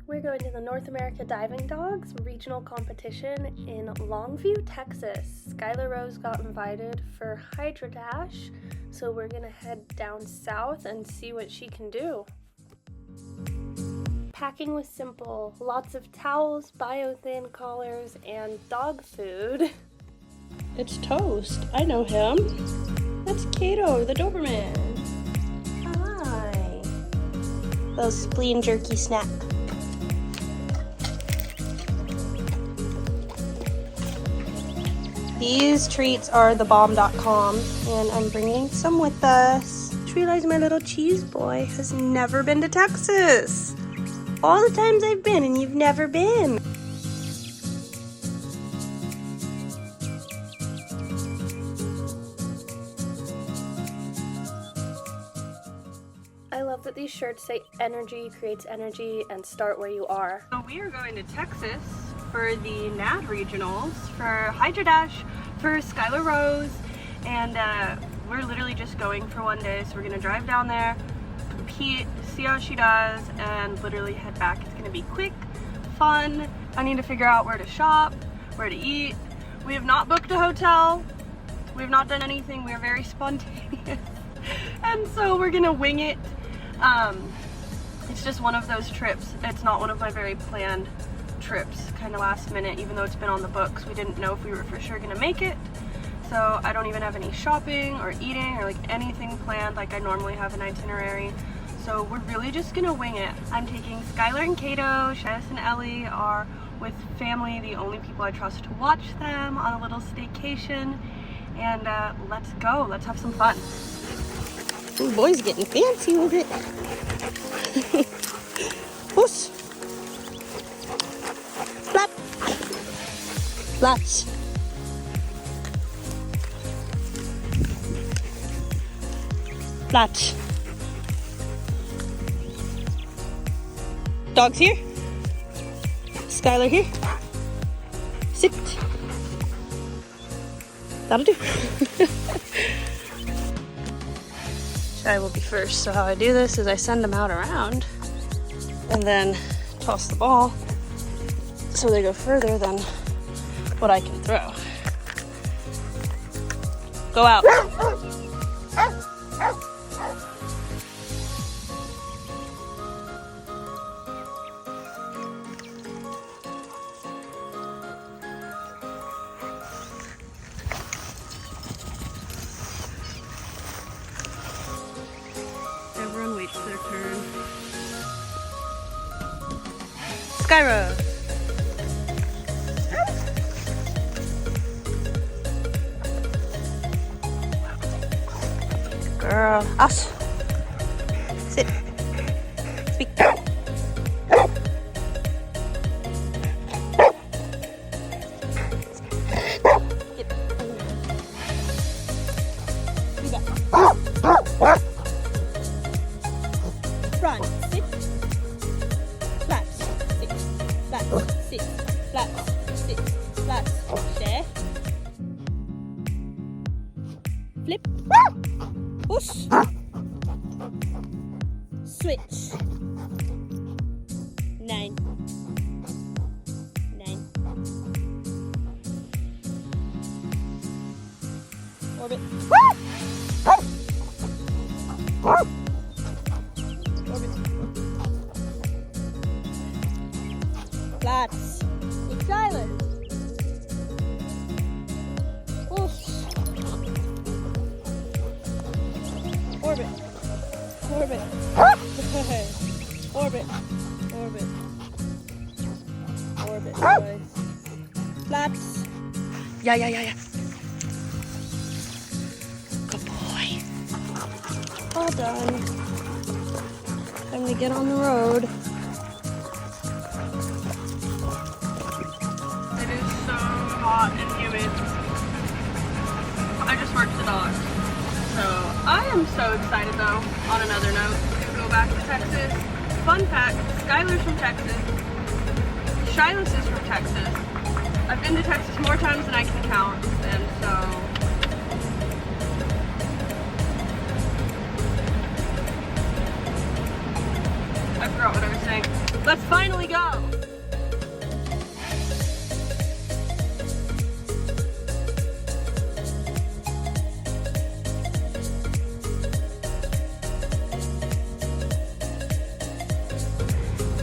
We're going to the North America Diving Dogs regional competition in Longview, Texas. Skylar Rose got invited for Hydro Dash, so we're gonna head down south and see what she can do. Packing was simple. Lots of towels, biothin collars, and dog food. It's Toast. I know him. That's Kato, the Doberman. Hi. Those spleen jerky snack. These treats are thebomb.com, and I'm bringing some with us. Just realized my little cheese boy has never been to Texas. All the times I've been and you've never been. I love that these shirts say energy creates energy and start where you are. So we are going to Texas for the Nadd regionals for Hydro Dash for Skylar Rose, and we're literally just going for one day, so we're gonna drive down there, compete, see how she does, and literally head back. It's gonna be quick, fun. I need to figure out where to shop, where to eat. We have not booked a hotel. We have not done anything. We are very spontaneous. And so we're gonna wing it. It's just one of those trips. It's not one of my very planned trips, kind of last minute, even though it's been on the books. We didn't know if we were for sure gonna make it. So I don't even have any shopping or eating or like anything planned like I normally have an itinerary. So we're really just gonna wing it. I'm taking Skylar and Kato. Shaz and Ellie are with family, the only people I trust to watch them on a little staycation. And let's go, let's have some fun. Ooh, boy's getting fancy with it. Push. Flap. Flaps. Flaps. Dog's here. Skylar here. Sit. That'll do. I will be first. So how I do this is I send them out around and then toss the ball so they go further than what I can throw. Go out. Everyone waits their turn. Skyro. Girl. Us. Sit. Speak. Run, sit, flaps, sit, flaps, sit, flaps, sit, flaps, share, flip, push, switch, 9, orbit, flats. With Skylar. Push. Orbit. Orbit. Orbit. Orbit. Orbit, boys. Flaps. Yeah. Good boy. All done. Time to get on the road. Hot and humid. I just worked the dogs. So I am so excited though, on another note, to go back to Texas. Fun fact, Skylar's from Texas. Shilas is from Texas. I've been to Texas more times than I can count, and so I forgot what I was saying. Let's finally go.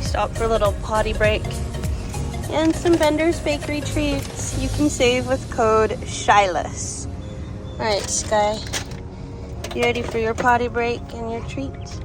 Stop for a little potty break and some Bender's Bakery treats. You can save with code SHYLESS. All right, Sky, you ready for your potty break and your treats?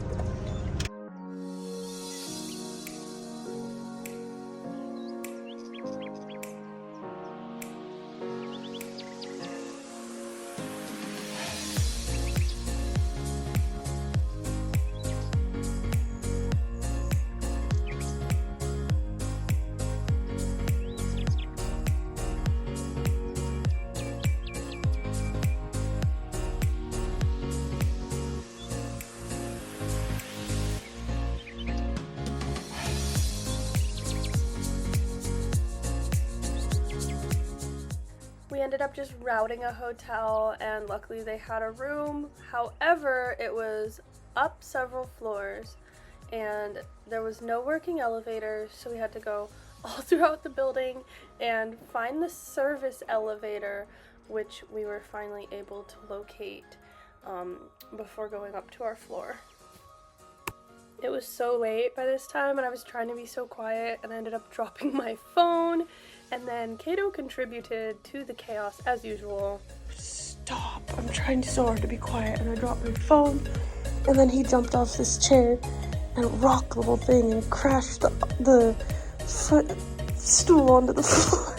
We ended up just routing a hotel, and luckily they had a room. However, it was up several floors and there was no working elevator, so we had to go all throughout the building and find the service elevator, which we were finally able to locate before going up to our floor. It was so late by this time and I was trying to be so quiet and I ended up dropping my phone, and then Kato contributed to the chaos as usual. Stop! I'm trying so hard to be quiet and I dropped my phone, and then he jumped off this chair and rocked the whole thing and crashed the stool onto the floor.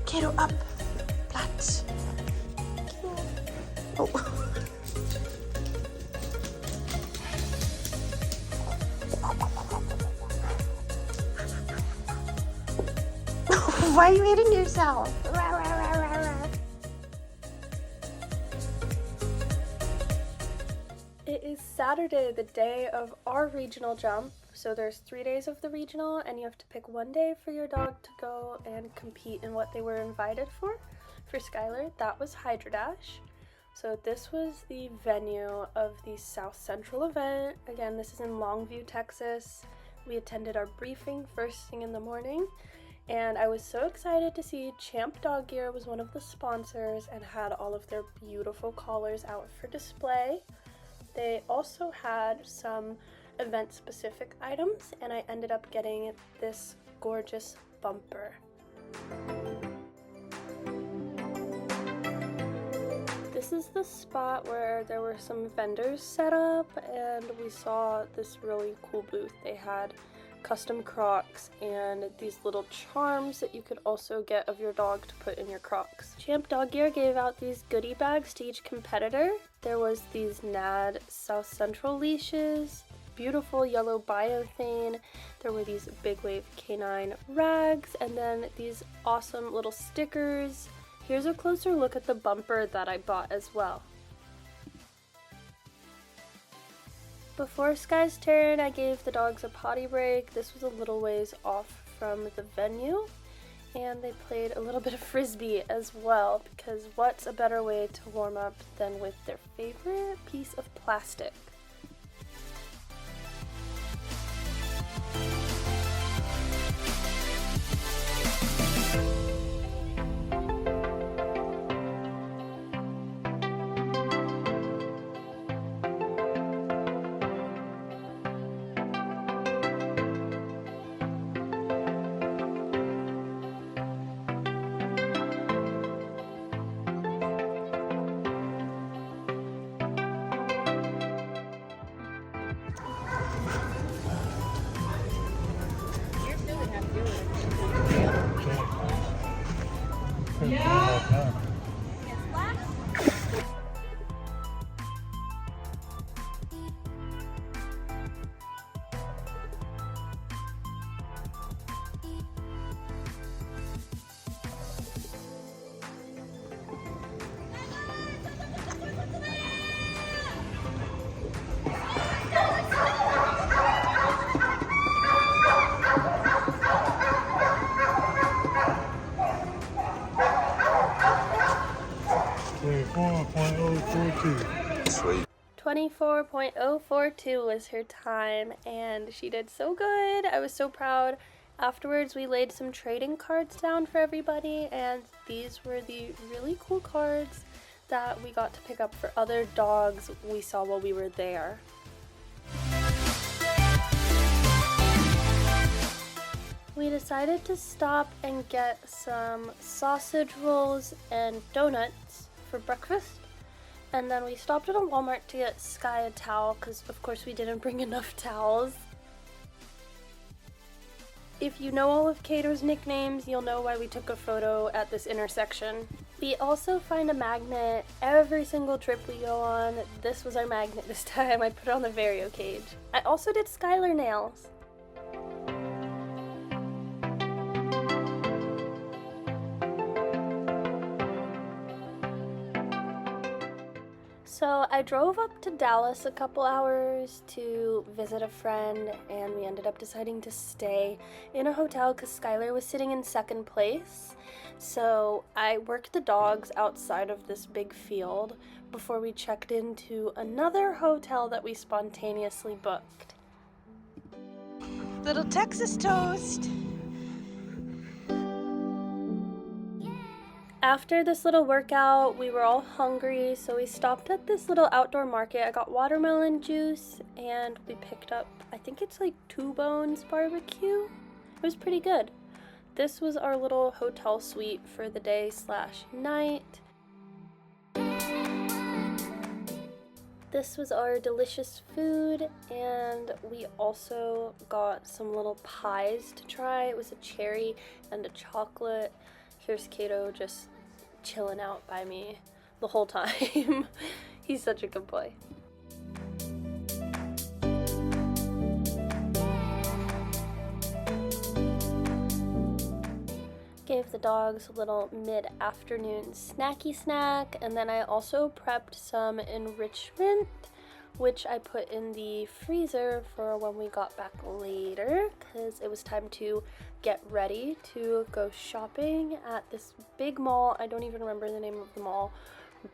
Kato, up! Flat! Oh. Why are you hitting yourself? It is Saturday, the day of our regional jump. So there's 3 days of the regional and you have to pick one day for your dog to go and compete in what they were invited for. For Skylar, that was Hydro Dash. So this was the venue of the South Central event. Again, this is in Longview, Texas. We attended our briefing first thing in the morning. And I was so excited to see Champ Dog Gear was one of the sponsors and had all of their beautiful collars out for display. They also had some event-specific items, and I ended up getting this gorgeous bumper. This is the spot where there were some vendors set up, and we saw this really cool booth. They had custom Crocs and these little charms that you could also get of your dog to put in your Crocs. Champ Dog Gear gave out these goodie bags to each competitor. There was these Nadd South Central leashes, beautiful yellow biothane, there were these big wave canine rags, and then these awesome little stickers. Here's a closer look at the bumper that I bought as well. Before Sky's turn, I gave the dogs a potty break. This was a little ways off from the venue, and they played a little bit of frisbee as well, because what's a better way to warm up than with their favorite piece of plastic? Sweet. 24.042 was her time, and she did so good. I was so proud. Afterwards, we laid some trading cards down for everybody, and these were the really cool cards that we got to pick up for other dogs we saw while we were there. We decided to stop and get some sausage rolls and donuts for breakfast. And then we stopped at a Walmart to get Sky a towel because of course we didn't bring enough towels. If you know all of Cato's nicknames, you'll know why we took a photo at this intersection. We also find a magnet every single trip we go on. This was our magnet this time. I put it on the Vario cage. I also did Skylar nails. So I drove up to Dallas a couple hours to visit a friend, and we ended up deciding to stay in a hotel because Skylar was sitting in second place. So I worked the dogs outside of this big field before we checked into another hotel that we spontaneously booked. Little Texas toast. After this little workout, we were all hungry, so we stopped at this little outdoor market. I got watermelon juice, and we picked up, I think it's like 2 Bones barbecue. It was pretty good. This was our little hotel suite for the day/night. This was our delicious food, and we also got some little pies to try. It was a cherry and a chocolate. Here's Cato just chilling out by me the whole time. He's such a good boy. Gave the dogs a little mid-afternoon snacky snack, and then I also prepped some enrichment, which I put in the freezer for when we got back later, because it was time to get ready to go shopping at this big mall. I don't even remember the name of the mall,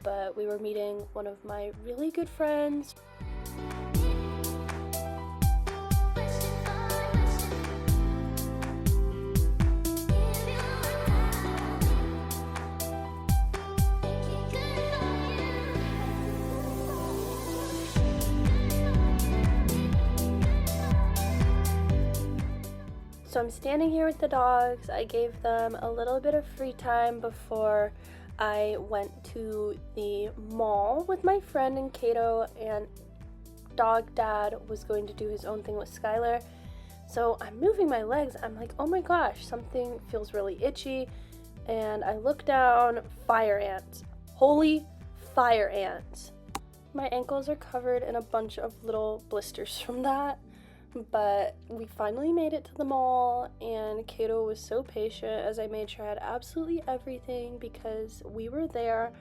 but we were meeting one of my really good friends. So I'm standing here with the dogs. I gave them a little bit of free time before I went to the mall with my friend and Cato, and dog dad was going to do his own thing with Skylar. So I'm moving my legs. I'm like, oh my gosh, something feels really itchy. And I look down, fire ants. Holy fire ants. My ankles are covered in a bunch of little blisters from that. But we finally made it to the mall, and Cato was so patient as I made sure I had absolutely everything because we were there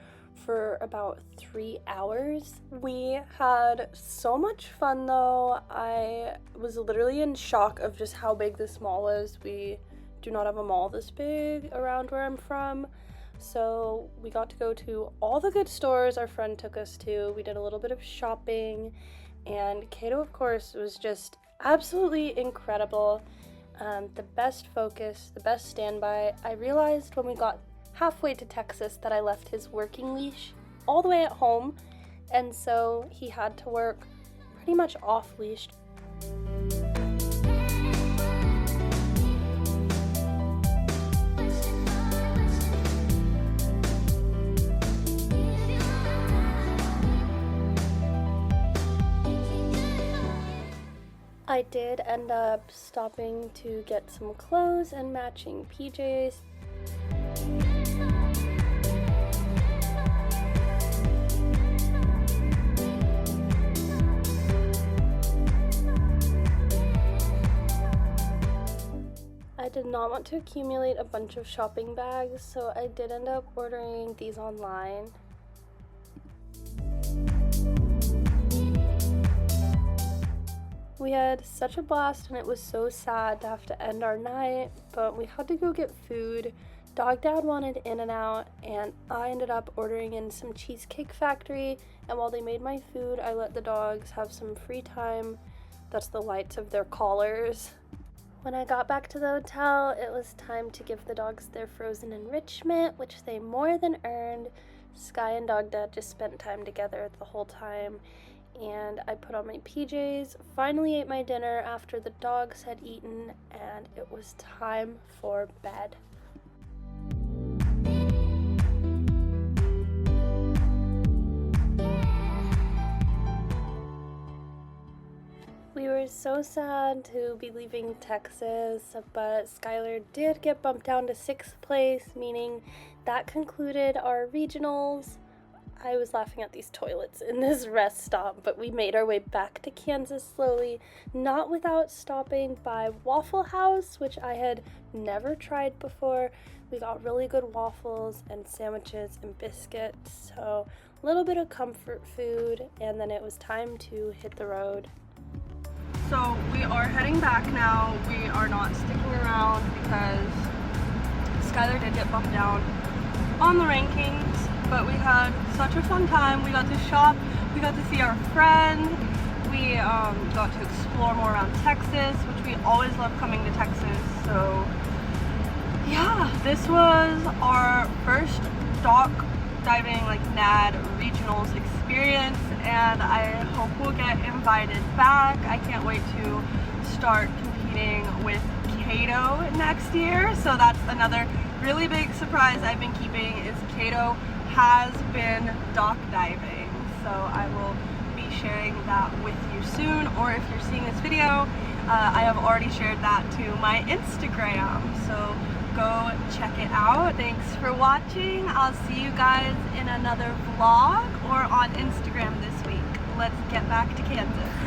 for about 3 hours. We had so much fun though. I was literally in shock of just how big this mall is. We do not have a mall this big around where I'm from. So we got to go to all the good stores our friend took us to. We did a little bit of shopping, and Cato, of course, was just absolutely incredible. The best focus, the best standby. I realized when we got halfway to Texas that I left his working leash all the way at home, and so he had to work pretty much off leash. I did end up stopping to get some clothes and matching PJs. I did not want to accumulate a bunch of shopping bags, so I did end up ordering these online. We had such a blast, and it was so sad to have to end our night, but we had to go get food Dog Dad wanted In-N-Out, and I ended up ordering in some Cheesecake Factory, and while they made my food, I let the dogs have some free time. That's the lights of their collars. When I got back to the hotel, it was time to give the dogs their frozen enrichment, which they more than earned. Sky and Dog Dad just spent time together the whole time, and I put on my PJs, finally ate my dinner after the dogs had eaten, and it was time for bed. We were so sad to be leaving Texas, but Skylar did get bumped down to 6th place, meaning that concluded our regionals. I was laughing at these toilets in this rest stop, but we made our way back to Kansas slowly, not without stopping by Waffle House, which I had never tried before. We got really good waffles and sandwiches and biscuits, so a little bit of comfort food, and then it was time to hit the road. So we are heading back now. We are not sticking around because Skylar did get bumped down on the rankings, but we had such a fun time. We got to shop, we got to see our friend, we got to explore more around Texas, which we always love coming to Texas. So yeah, this was our first dock diving, like Nadd regionals experience, and I hope we'll get invited back. I can't wait to start competing with Cato next year, so that's another really big surprise I've been keeping, is Cato has been dock diving, so I will be sharing that with you soon, or if you're seeing this video, I have already shared that to my Instagram, so go check it out. Thanks for watching. I'll see you guys in another vlog or on Instagram this week. Let's get back to Kansas.